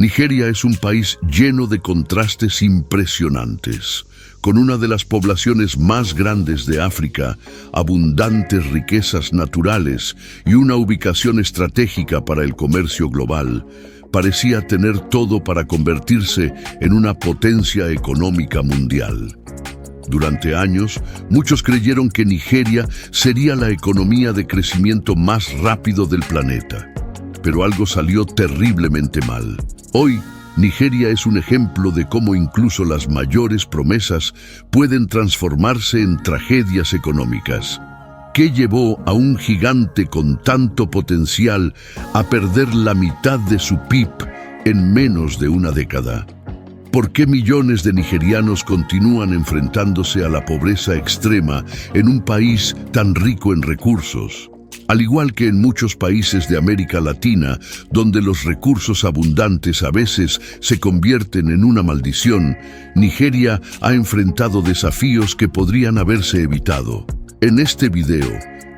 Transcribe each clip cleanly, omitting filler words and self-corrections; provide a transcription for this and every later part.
Nigeria es un país lleno de contrastes impresionantes, con una de las poblaciones más grandes de África, abundantes riquezas naturales y una ubicación estratégica para el comercio global. Parecía tener todo para convertirse en una potencia económica mundial. Durante años, muchos creyeron que Nigeria sería la economía de crecimiento más rápido del planeta. Pero algo salió terriblemente mal. Hoy, Nigeria es un ejemplo de cómo incluso las mayores promesas pueden transformarse en tragedias económicas. ¿Qué llevó a un gigante con tanto potencial a perder la mitad de su PIB en menos de una década? ¿Por qué millones de nigerianos continúan enfrentándose a la pobreza extrema en un país tan rico en recursos? Al igual que en muchos países de América Latina, donde los recursos abundantes a veces se convierten en una maldición, Nigeria ha enfrentado desafíos que podrían haberse evitado. En este video,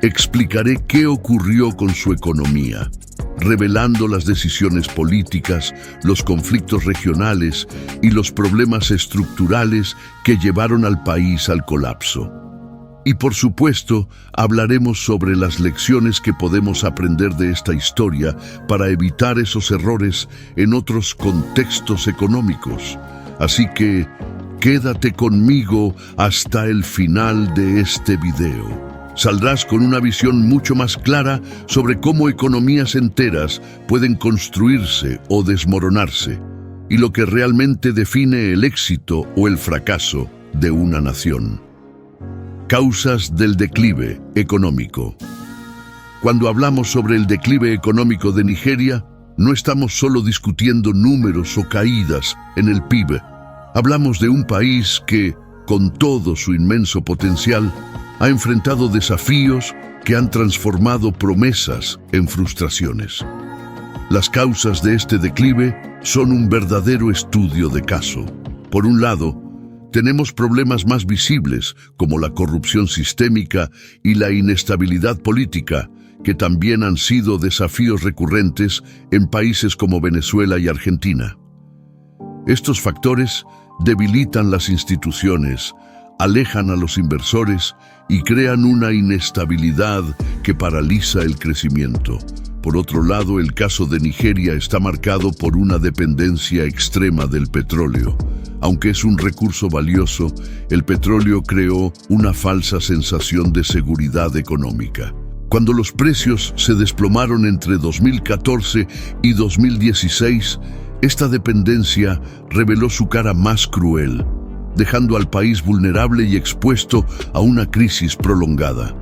explicaré qué ocurrió con su economía, revelando las decisiones políticas, los conflictos regionales y los problemas estructurales que llevaron al país al colapso. Y por supuesto, hablaremos sobre las lecciones que podemos aprender de esta historia para evitar esos errores en otros contextos económicos. Así que, quédate conmigo hasta el final de este video. Saldrás con una visión mucho más clara sobre cómo economías enteras pueden construirse o desmoronarse, y lo que realmente define el éxito o el fracaso de una nación. Causas del declive económico. Cuando hablamos sobre el declive económico de Nigeria, no estamos solo discutiendo números o caídas en el PIB. Hablamos de un país que, con todo su inmenso potencial, ha enfrentado desafíos que han transformado promesas en frustraciones. Las causas de este declive son un verdadero estudio de caso. Por un lado, tenemos problemas más visibles, como la corrupción sistémica y la inestabilidad política, que también han sido desafíos recurrentes en países como Venezuela y Argentina. Estos factores debilitan las instituciones, alejan a los inversores y crean una inestabilidad que paraliza el crecimiento. Por otro lado, el caso de Nigeria está marcado por una dependencia extrema del petróleo. Aunque es un recurso valioso, el petróleo creó una falsa sensación de seguridad económica. Cuando los precios se desplomaron entre 2014 y 2016, esta dependencia reveló su cara más cruel, dejando al país vulnerable y expuesto a una crisis prolongada.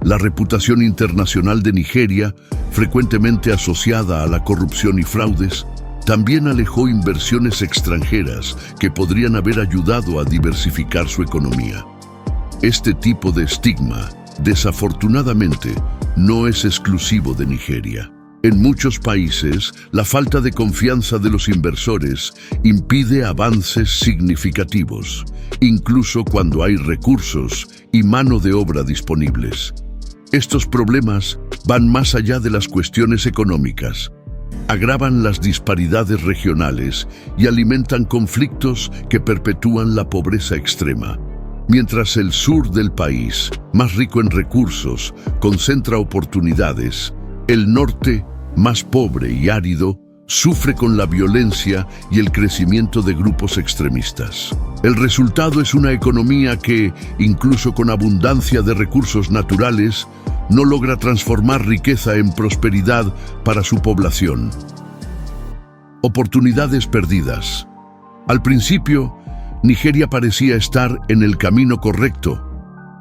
La reputación internacional de Nigeria, frecuentemente asociada a la corrupción y fraudes, también alejó inversiones extranjeras que podrían haber ayudado a diversificar su economía. Este tipo de estigma, desafortunadamente, no es exclusivo de Nigeria. En muchos países, la falta de confianza de los inversores impide avances significativos, incluso cuando hay recursos y mano de obra disponibles. Estos problemas van más allá de las cuestiones económicas. Agravan las disparidades regionales y alimentan conflictos que perpetúan la pobreza extrema. Mientras el sur del país, más rico en recursos, concentra oportunidades, el norte, más pobre y árido, sufre con la violencia y el crecimiento de grupos extremistas. El resultado es una economía que, incluso con abundancia de recursos naturales, no logra transformar riqueza en prosperidad para su población. Oportunidades perdidas. Al principio, Nigeria parecía estar en el camino correcto.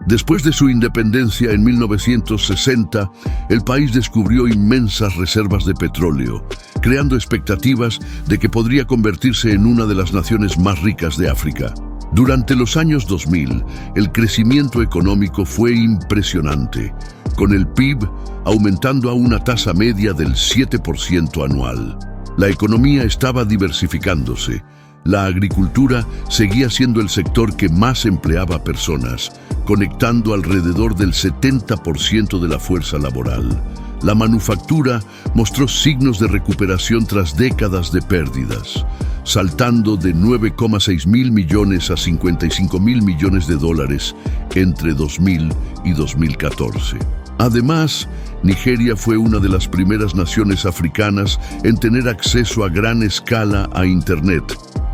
Después de su independencia en 1960, el país descubrió inmensas reservas de petróleo, creando expectativas de que podría convertirse en una de las naciones más ricas de África. Durante los años 2000, el crecimiento económico fue impresionante, con el PIB aumentando a una tasa media del 7% anual. La economía estaba diversificándose. La agricultura seguía siendo el sector que más empleaba personas, conectando alrededor del 70% de la fuerza laboral. La manufactura mostró signos de recuperación tras décadas de pérdidas, saltando de 9,6 mil millones a 55 mil millones de dólares entre 2000 y 2014. Además, Nigeria fue una de las primeras naciones africanas en tener acceso a gran escala a Internet,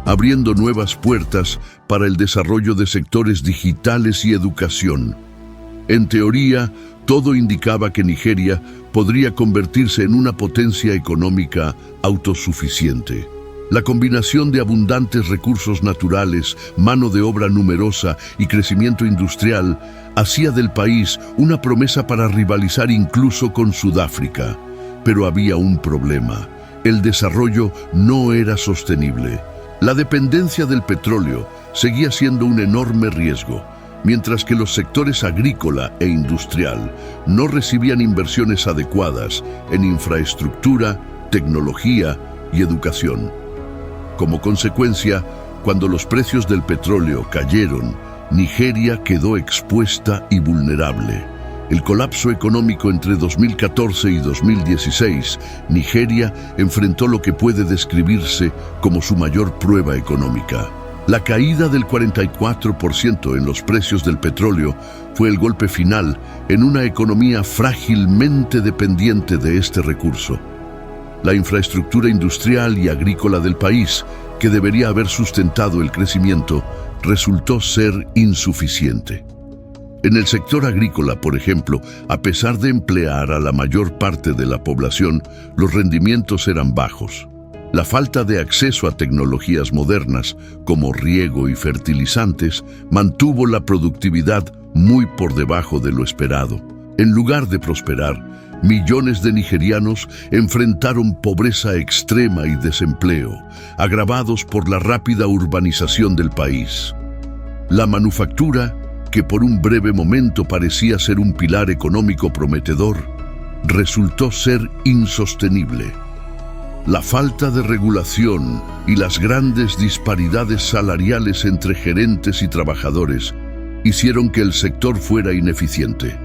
abriendo nuevas puertas para el desarrollo de sectores digitales y educación. En teoría, todo indicaba que Nigeria podría convertirse en una potencia económica autosuficiente. La combinación de abundantes recursos naturales, mano de obra numerosa y crecimiento industrial hacía del país una promesa para rivalizar incluso con Sudáfrica. Pero había un problema: el desarrollo no era sostenible. La dependencia del petróleo seguía siendo un enorme riesgo, mientras que los sectores agrícola e industrial no recibían inversiones adecuadas en infraestructura, tecnología y educación. Como consecuencia, cuando los precios del petróleo cayeron, Nigeria quedó expuesta y vulnerable. El colapso económico entre 2014 y 2016, Nigeria enfrentó lo que puede describirse como su mayor prueba económica. La caída del 44% en los precios del petróleo fue el golpe final en una economía frágilmente dependiente de este recurso. La infraestructura industrial y agrícola del país, que debería haber sustentado el crecimiento, resultó ser insuficiente. En el sector agrícola, por ejemplo, a pesar de emplear a la mayor parte de la población, los rendimientos eran bajos. La falta de acceso a tecnologías modernas, como riego y fertilizantes, mantuvo la productividad muy por debajo de lo esperado. En lugar de prosperar, millones de nigerianos enfrentaron pobreza extrema y desempleo, agravados por la rápida urbanización del país. La manufactura, que por un breve momento parecía ser un pilar económico prometedor, resultó ser insostenible. La falta de regulación y las grandes disparidades salariales entre gerentes y trabajadores hicieron que el sector fuera ineficiente.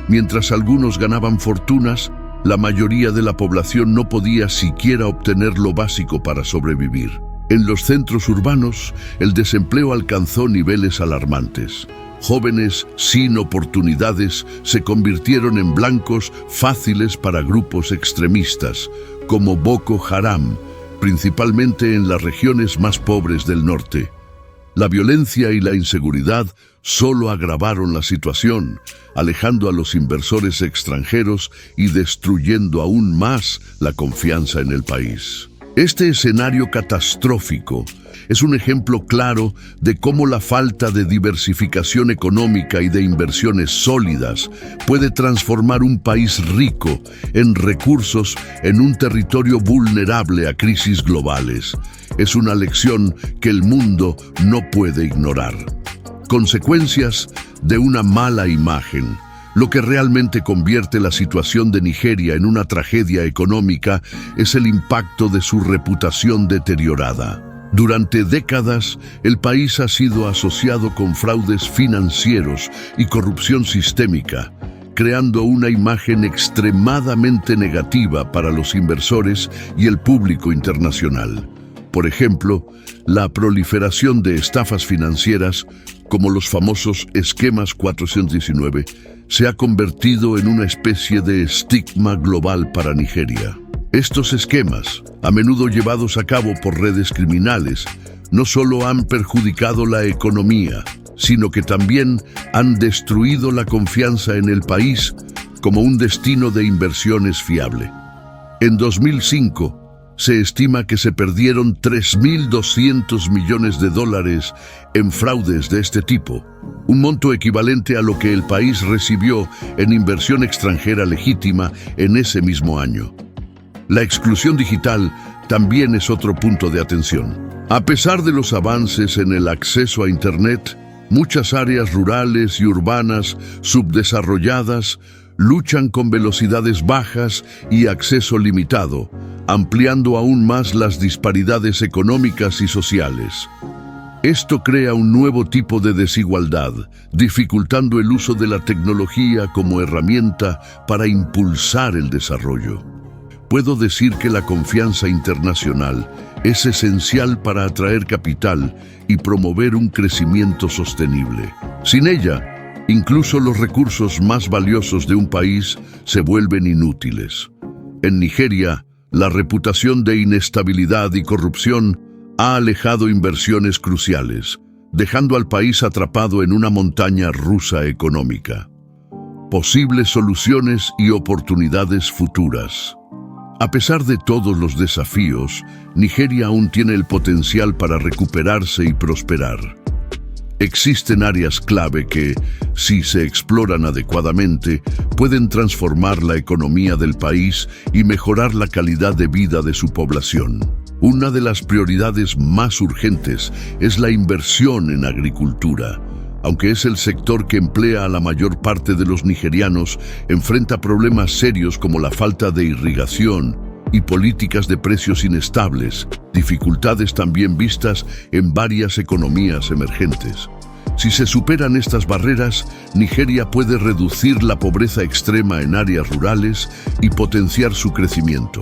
Mientras algunos ganaban fortunas, la mayoría de la población no podía siquiera obtener lo básico para sobrevivir. En los centros urbanos, el desempleo alcanzó niveles alarmantes. Jóvenes sin oportunidades se convirtieron en blancos fáciles para grupos extremistas, como Boko Haram, principalmente en las regiones más pobres del norte. La violencia y la inseguridad solo agravaron la situación, alejando a los inversores extranjeros y destruyendo aún más la confianza en el país. Este escenario catastrófico es un ejemplo claro de cómo la falta de diversificación económica y de inversiones sólidas puede transformar un país rico en recursos en un territorio vulnerable a crisis globales. Es una lección que el mundo no puede ignorar. Consecuencias de una mala imagen. Lo que realmente convierte la situación de Nigeria en una tragedia económica es el impacto de su reputación deteriorada. Durante décadas, el país ha sido asociado con fraudes financieros y corrupción sistémica, creando una imagen extremadamente negativa para los inversores y el público internacional. Por ejemplo, la proliferación de estafas financieras, como los famosos esquemas 419, se ha convertido en una especie de estigma global para Nigeria. Estos esquemas, a menudo llevados a cabo por redes criminales, no solo han perjudicado la economía, sino que también han destruido la confianza en el país como un destino de inversiones fiable. En 2005, se estima que se perdieron 3.200 millones de dólares en fraudes de este tipo, un monto equivalente a lo que el país recibió en inversión extranjera legítima en ese mismo año. La exclusión digital también es otro punto de atención. A pesar de los avances en el acceso a Internet, muchas áreas rurales y urbanas subdesarrolladas luchan con velocidades bajas y acceso limitado, ampliando aún más las disparidades económicas y sociales. Esto crea un nuevo tipo de desigualdad, dificultando el uso de la tecnología como herramienta para impulsar el desarrollo. Puedo decir que la confianza internacional es esencial para atraer capital y promover un crecimiento sostenible. Sin ella, incluso los recursos más valiosos de un país se vuelven inútiles. En Nigeria, la reputación de inestabilidad y corrupción ha alejado inversiones cruciales, dejando al país atrapado en una montaña rusa económica. Posibles soluciones y oportunidades futuras. A pesar de todos los desafíos, Nigeria aún tiene el potencial para recuperarse y prosperar. Existen áreas clave que, si se exploran adecuadamente, pueden transformar la economía del país y mejorar la calidad de vida de su población. Una de las prioridades más urgentes es la inversión en agricultura. Aunque es el sector que emplea a la mayor parte de los nigerianos, enfrenta problemas serios como la falta de irrigación y políticas de precios inestables, dificultades también vistas en varias economías emergentes. Si se superan estas barreras, Nigeria puede reducir la pobreza extrema en áreas rurales y potenciar su crecimiento.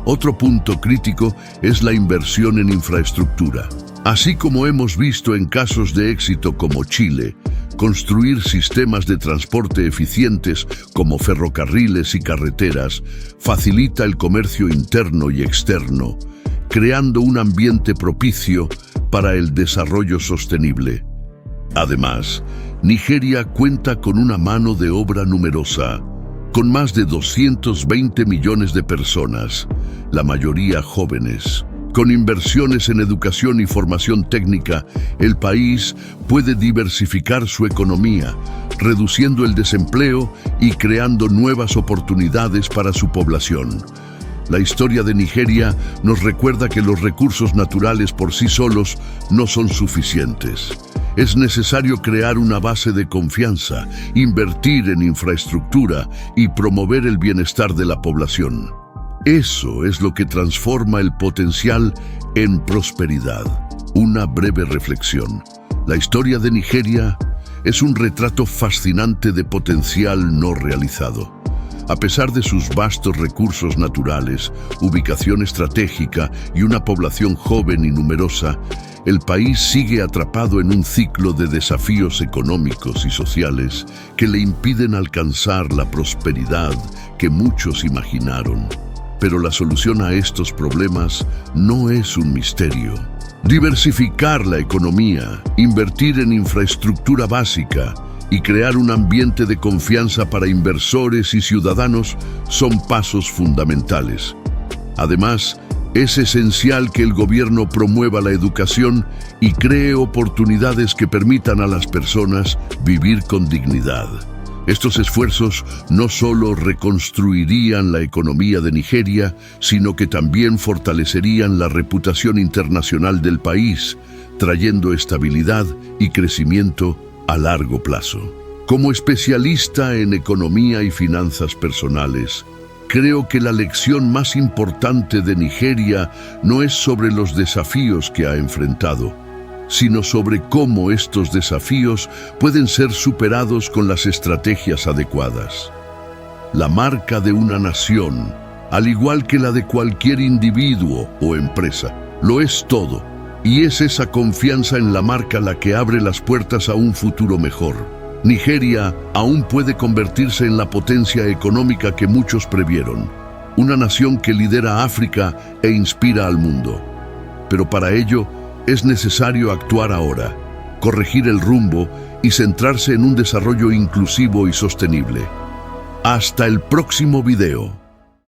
Otro punto crítico es la inversión en infraestructura. Así como hemos visto en casos de éxito como Chile, construir sistemas de transporte eficientes como ferrocarriles y carreteras facilita el comercio interno y externo, creando un ambiente propicio para el desarrollo sostenible. Además, Nigeria cuenta con una mano de obra numerosa, con más de 220 millones de personas, la mayoría jóvenes. Con inversiones en educación y formación técnica, el país puede diversificar su economía, reduciendo el desempleo y creando nuevas oportunidades para su población. La historia de Nigeria nos recuerda que los recursos naturales por sí solos no son suficientes. Es necesario crear una base de confianza, invertir en infraestructura y promover el bienestar de la población. Eso es lo que transforma el potencial en prosperidad. Una breve reflexión. La historia de Nigeria es un retrato fascinante de potencial no realizado. A pesar de sus vastos recursos naturales, ubicación estratégica y una población joven y numerosa, el país sigue atrapado en un ciclo de desafíos económicos y sociales que le impiden alcanzar la prosperidad que muchos imaginaron. Pero la solución a estos problemas no es un misterio. Diversificar la economía, invertir en infraestructura básica y crear un ambiente de confianza para inversores y ciudadanos son pasos fundamentales. Además, es esencial que el gobierno promueva la educación y cree oportunidades que permitan a las personas vivir con dignidad. Estos esfuerzos no solo reconstruirían la economía de Nigeria, sino que también fortalecerían la reputación internacional del país, trayendo estabilidad y crecimiento a largo plazo. Como especialista en economía y finanzas personales, creo que la lección más importante de Nigeria no es sobre los desafíos que ha enfrentado, sino sobre cómo estos desafíos pueden ser superados con las estrategias adecuadas. La marca de una nación, al igual que la de cualquier individuo o empresa, lo es todo, y es esa confianza en la marca la que abre las puertas a un futuro mejor. Nigeria aún puede convertirse en la potencia económica que muchos previeron, una nación que lidera África e inspira al mundo. Pero para ello, es necesario actuar ahora, corregir el rumbo y centrarse en un desarrollo inclusivo y sostenible. Hasta el próximo video.